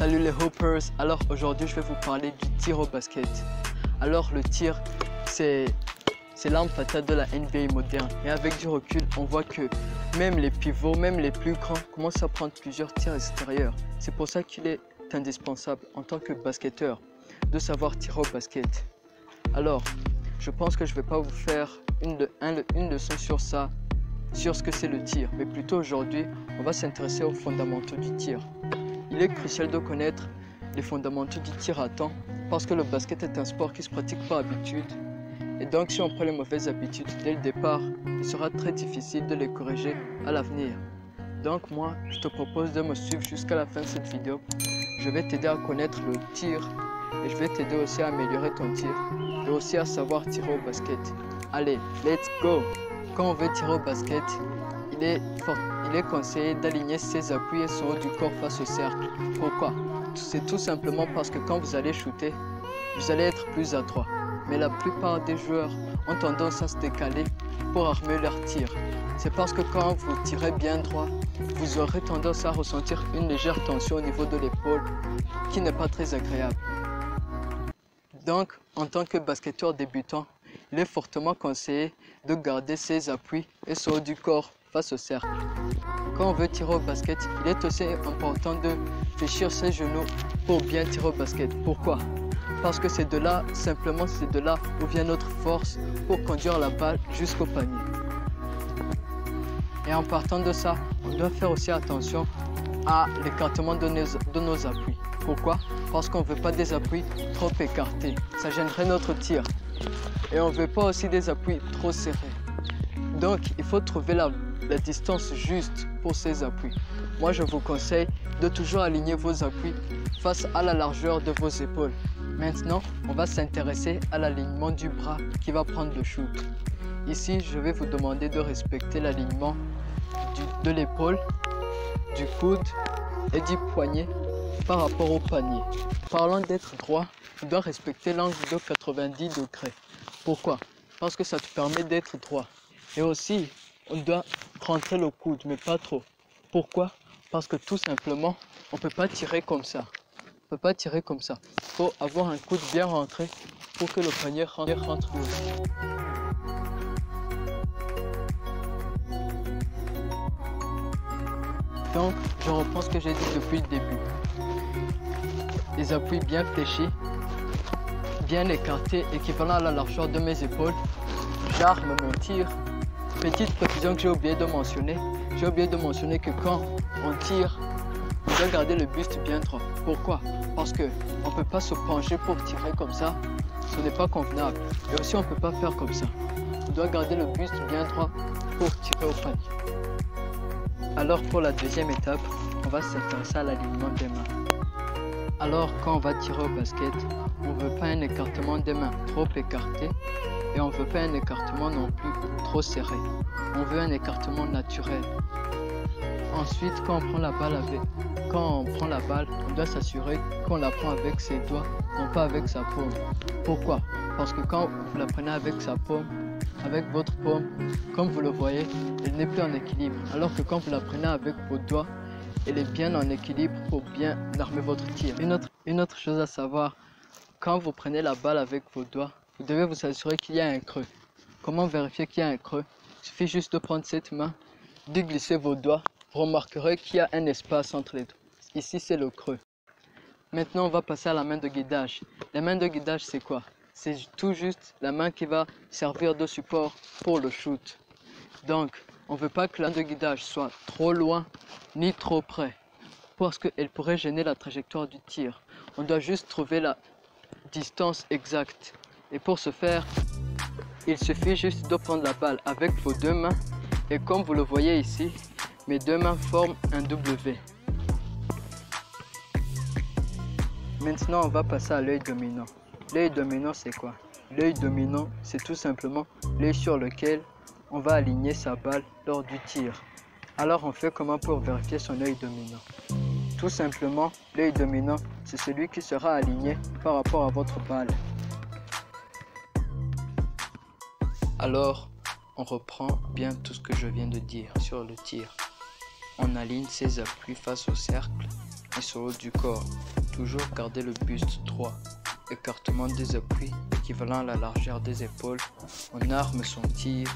Salut les Hoopers, alors aujourd'hui je vais vous parler du tir au basket. Alors le tir, c'est l'arme fatale de la NBA moderne. Et avec du recul, on voit que même les pivots, même les plus grands, commencent à prendre plusieurs tirs extérieurs. C'est pour ça qu'il est indispensable en tant que basketteur de savoir tirer au basket. Alors, je pense que je ne vais pas vous faire une leçon sur ça, sur ce que c'est le tir. Mais plutôt aujourd'hui, on va s'intéresser aux fondamentaux du tir. Il est crucial de connaître les fondamentaux du tir à temps parce que le basket est un sport qui se pratique par habitude. Et donc si on prend les mauvaises habitudes dès le départ, il sera très difficile de les corriger à l'avenir. Donc moi, je te propose de me suivre jusqu'à la fin de cette vidéo. Je vais t'aider à connaître le tir et je vais t'aider aussi à améliorer ton tir et aussi à savoir tirer au basket. Allez, let's go! Quand on veut tirer au basket, il est conseillé d'aligner ses appuis et son haut du corps face au cercle. Pourquoi? C'est tout simplement parce que quand vous allez shooter, vous allez être plus adroit. Mais la plupart des joueurs ont tendance à se décaler pour armer leur tir. C'est parce que quand vous tirez bien droit, vous aurez tendance à ressentir une légère tension au niveau de l'épaule qui n'est pas très agréable. Donc, en tant que basketteur débutant, il est fortement conseillé de garder ses appuis et son haut du corps face au cercle. Quand on veut tirer au basket, il est aussi important de fléchir ses genoux pour bien tirer au basket. Pourquoi? Parce que c'est de là où vient notre force pour conduire la balle jusqu'au panier. Et en partant de ça, on doit faire aussi attention à l'écartement de nos appuis. Pourquoi? Parce qu'on ne veut pas des appuis trop écartés. Ça gênerait notre tir. Et on ne veut pas aussi des appuis trop serrés. Donc, il faut trouver la distance juste pour ces appuis. Moi, je vous conseille de toujours aligner vos appuis face à la largeur de vos épaules. Maintenant, on va s'intéresser à l'alignement du bras qui va prendre le shoot. Ici, je vais vous demander de respecter l'alignement de l'épaule, du coude et du poignet par rapport au panier. Parlant d'être droit, tu dois respecter l'angle de 90 degrés. Pourquoi? Parce que ça te permet d'être droit. Et aussi, on doit rentrer le coude, mais pas trop. Pourquoi? Parce que tout simplement, on ne peut pas tirer comme ça. On peut pas tirer comme ça. Il faut avoir un coude bien rentré pour que le panier rentre aussi. Donc, je reprends ce que j'ai dit depuis le début. Les appuis bien fléchis, bien écartés, équivalent à la largeur de mes épaules. J'arme mon tir. Petite précision que j'ai oublié de mentionner. J'ai oublié de mentionner que quand on tire, on doit garder le buste bien droit. Pourquoi? Parce qu'on ne peut pas se pencher pour tirer comme ça. Ce n'est pas convenable. Et aussi, on ne peut pas faire comme ça. On doit garder le buste bien droit pour tirer au panier. Alors, pour la deuxième étape, on va s'intéresser à l'alignement des mains. Alors, quand on va tirer au basket, on ne veut pas un écartement des mains trop écarté et on ne veut pas un écartement non plus trop serré. On veut un écartement naturel. Ensuite, quand on prend la balle, on doit s'assurer qu'on la prend avec ses doigts, non pas avec sa paume. Pourquoi? Parce que quand vous la prenez avec sa paume, avec votre paume, comme vous le voyez, elle n'est plus en équilibre. Alors que quand vous la prenez avec vos doigts, elle est bien en équilibre pour bien armer votre tir. Une autre chose à savoir, quand vous prenez la balle avec vos doigts, vous devez vous assurer qu'il y a un creux. Comment vérifier qu'il y a un creux? Il suffit juste de prendre cette main, de glisser vos doigts. Vous remarquerez qu'il y a un espace entre les deux. Ici, c'est le creux. Maintenant, on va passer à la main de guidage. La main de guidage, c'est quoi? C'est tout juste la main qui va servir de support pour le shoot. Donc, on ne veut pas que la main de guidage soit trop loin ni trop près parce qu'elle pourrait gêner la trajectoire du tir. On doit juste trouver la distance exacte. Et pour ce faire, il suffit juste de prendre la balle avec vos deux mains. Et comme vous le voyez ici, mes deux mains forment un W. Maintenant, on va passer à l'œil dominant. L'œil dominant, c'est quoi? L'œil dominant, c'est tout simplement l'œil sur lequel on va aligner sa balle lors du tir. Alors, on fait comment pour vérifier son œil dominant? Tout simplement, l'œil dominant, c'est celui qui sera aligné par rapport à votre balle. Alors, on reprend bien tout ce que je viens de dire sur le tir. On aligne ses appuis face au cercle et sur le haut du corps. Toujours garder le buste droit. Écartement des appuis équivalent à la largeur des épaules. On arme son tir,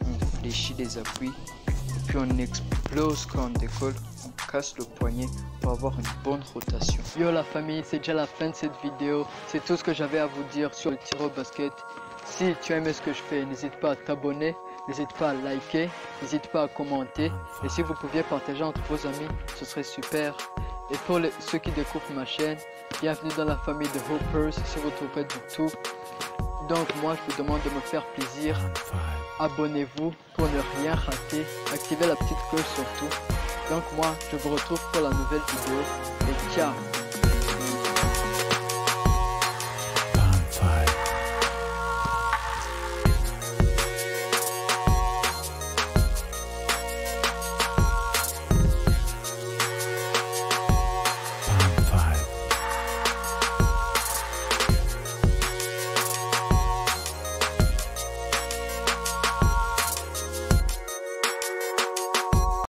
on fléchit les appuis, et puis on explose quand on décolle. On casse le poignet pour avoir une bonne rotation. Yo la famille, c'est déjà la fin de cette vidéo. C'est tout ce que j'avais à vous dire sur le tir au basket. Si tu aimes ce que je fais, n'hésite pas à t'abonner, n'hésite pas à liker, n'hésite pas à commenter. Et si vous pouviez partager entre vos amis, ce serait super. Et pour ceux qui découvrent ma chaîne, bienvenue dans la famille de Hoopers si vous ne trouvez pas du tout. Donc moi je vous demande de me faire plaisir. Abonnez-vous pour ne rien rater. Activez la petite cloche surtout. Donc moi je vous retrouve pour la nouvelle vidéo. Et ciao!